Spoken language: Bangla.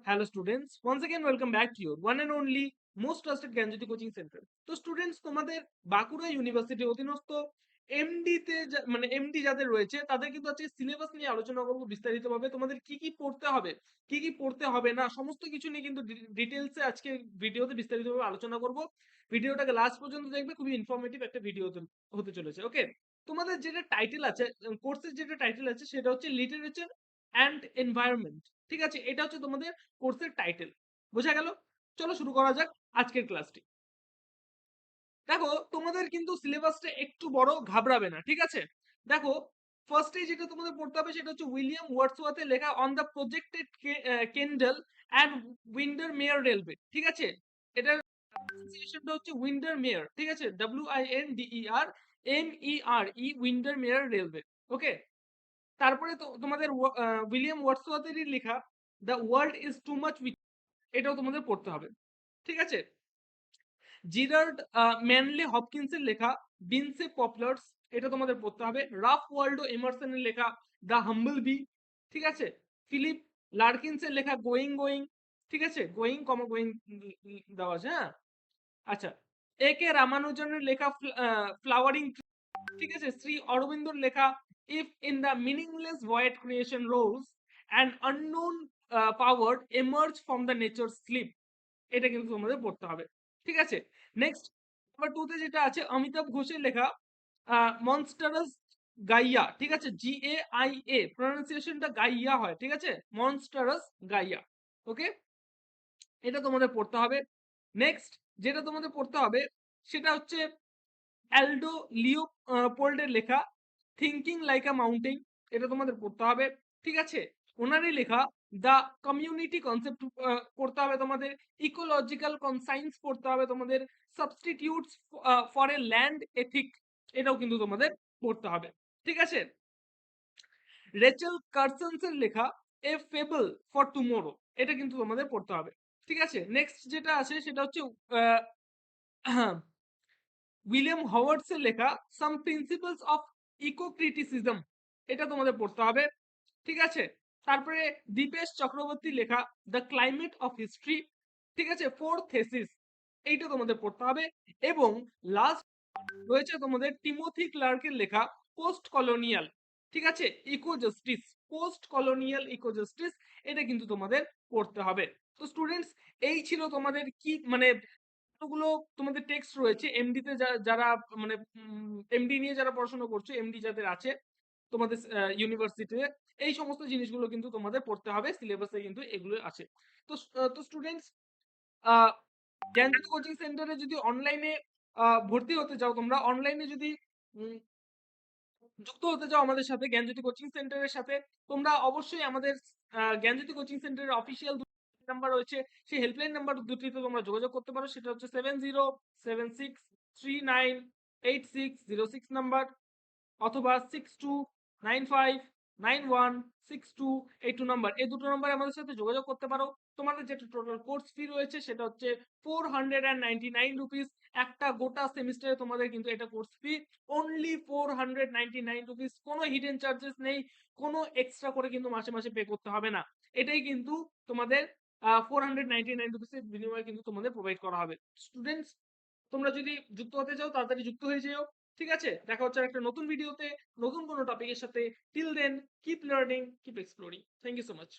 Hello students, once again welcome back to your one and only most trusted Gyanjyoti coaching centre. তো স্টুডেন্টস, তোমাদের বাঁকুড়া ইউনিভার্সিটি অধীনস্থ এমডি তে মানে এমডি যাদের রয়েছে তাদের কিন্তু আজকে সিলেবাস নিয়ে আলোচনা করব বিস্তারিতভাবে। তোমাদের কি কি পড়তে হবে, কি কি পড়তে হবে না, সমস্ত কিছু নিয়ে কিন্তু ডিটেলসে আজকে ভিডিওতে বিস্তারিতভাবে আলোচনা করব। ভিডিওটাকে লাস্ট পর্যন্ত দেখবে, খুবই ইনফরমেটিভ একটা ভিডিও হতে চলেছে। ওকে, তোমাদের যেটা টাইটেল আছে, কোর্সের যেটা টাইটেল আছে সেটা হচ্ছে লিটারেচার অ্যান্ড এনভায়রনমেন্ট। ঠিক আছে, এটা হচ্ছে তোমাদের কোর্সের টাইটেল। বোঝা গেল? চলো শুরু করা যাক আজকের ক্লাসটি। দেখো, তোমাদের কিন্তু সিলেবাসটা একটু বড়, ঘাবড়াবে না, ঠিক আছে? দেখো, ফার্স্টে যেটা তোমাদের পড়তে হবে সেটা হচ্ছে উইলিয়াম ওয়ার্ডসওয়ার্থের লেখা on the projected Kendal and Windermere railway. ঠিক আছে, এটার প্রনাউন্সিয়েশনটা হচ্ছে উইন্ডার মেয়ার। ঠিক আছে, WINDER MERE, উইন্ডার মেয়ার রেলওয়ে। ওকে, তারপরে তো তোমাদের উইলিয়াম ওয়ার্ডসওয়ার্থেরই লেখা the world is too much, এটাও তোমাদের পড়তে হবে। ঠিক আছে, জিরার্ড ম্যানলি হপকিন্সের লেখা বিনসে পপুলার্স, এটা তোমাদের পড়তে হবে। রাফ ওয়াল্ডো এমারসনের লেখা দ্য হাম্বল বি। ঠিক আছে, ফিলিপ লার্কিন্সের লেখা গোয়িং গোয়িং। ঠিক আছে, গোয়িং কমা গোয়িং দেওয়া আছে, হ্যাঁ। আচ্ছা, AK রামানুজনের লেখা ফ্লাওয়ারিং। ঠিক আছে, শ্রী অরবিন্দর লেখা if in the meaningless void creation rolls and unknown power emerge from the nature sleep, এটা কিন্তু তোমাদের পড়তে হবে। ঠিক আছে, নেক্সট নাম্বার 2 তে যেটা আছে অমিতাভ ঘোষের লেখা মনস্টারাস গাইয়া। ঠিক আছে, GAIA, প্রনাউন্সিয়েশনটা গাইয়া হয়। ঠিক আছে, মনস্টারাস গাইয়া। ওকে, এটা তোমাদের পড়তে হবে। নেক্সট যেটা তোমাদের পড়তে হবে সেটা হচ্ছে অ্যালডো লিও পোল্ডের লেখা থিঙ্কিং লাইক আ মাউন্টেন, এটা তোমাদের পড়তে হবে। ঠিক আছে, ওনারই লেখা দ্য কমিউনিটি কনসেপ্ট পড়তে হবে তোমাদের। ইকোলজিক্যাল কনসাইন্স পড়তে হবে তোমাদের। Substitutes for a land ethic, এটাও কিন্তু তোমাদের পড়তে হবে। ঠিক আছে, রেচেল কার্সনসের লেখা এ ফেবল ফর টুমোরো, এটা কিন্তু তোমাদের পড়তে হবে। ঠিক আছে, নেক্সট যেটা আছে সেটা হচ্ছে উইলিয়াম হাওয়ার্ডসের লেখা সাম প্রিন্সিপালস অফ ইকো ক্রিটিসিজম, এটা তোমাদের পড়তে হবে। ঠিক আছে, তারপরে দীপেশ চক্রবর্তীর লেখা দ্য ক্লাইমেট অফ হিস্ট্রি। ঠিক আছে, ফোর থেসিস, এইটা তোমাদের পড়তে হবে। এবং লাস্ট রয়েছে তোমাদের টিমোথি ক্লার্কের লেখা পোস্ট কলোনিয়াল। ঠিক আছে, eco justice, post colonial eco justice, এটা কিন্তু তোমাদের পড়তে হবে। তো স্টুডেন্টস, এই ছিল তোমাদের কি মানে গুলো তোমাদের টেক্সট রয়েছে এমডি তে, যারা মানে এমডি নিয়ে যারা পড়াশোনা করছে, এমডি যাদের আছে তোমাদের ইউনিভার্সিটিতে, এই সমস্ত জিনিসগুলো কিন্তু তোমাদের পড়তে হবে, সিলেবাসে কিন্তু এগুলো আছে। তো স্টুডেন্টস, জ্ঞানজ্যোতি কোচিং সেন্টারে যদি অনলাইনে ভর্তি হতে চাও, তোমরা অনলাইনে যদি উম, যুক্ত হতে চাও আমাদের সাথে, জ্ঞানজ্যোতি কোচিং সেন্টারের সাথে, তোমরা অবশ্যই আমাদের জ্ঞানজ্যোতি কোচিং সেন্টারের অফিসিয়াল নাম্বার রয়েছে, সেই হেল্পলাইন নাম্বার দুটিতে তোমরা যোগাযোগ করতে পারো। সেটা হচ্ছে 7076398606 নাম্বার, অথবা 6295916282 নাম্বার, এই দুটো নাম্বারে আমাদের সাথে যোগাযোগ করতে পারো। তোমাদের যেটা টোটাল কোর্স ফি রয়েছে সেটা হচ্ছে 499 রুপিস। একটা গোটা সেমিস্টারে তোমাদের কিন্তু এটা কোর্স ফি অনলি 499 রুপিস। কোনো হিডেন চার্জেস নেই, কোনো এক্সট্রা করে কিন্তু মাসে মাসে পে করতে হবে না। এটাই কিন্তু তোমাদের 499 রুপিসের বিনিময়ে কিন্তু তোমাদের প্রোভাইড করা হবে। স্টুডেন্টস, তোমরা যদি যুক্ত হতে চাও তাড়াতাড়ি যুক্ত হয়ে যেও। ঠিক আছে, দেখা হচ্ছে একটা নতুন ভিডিওতে নতুন কোনো টপিকের সাথে। Till then, keep learning, keep exploring. Thank you so much.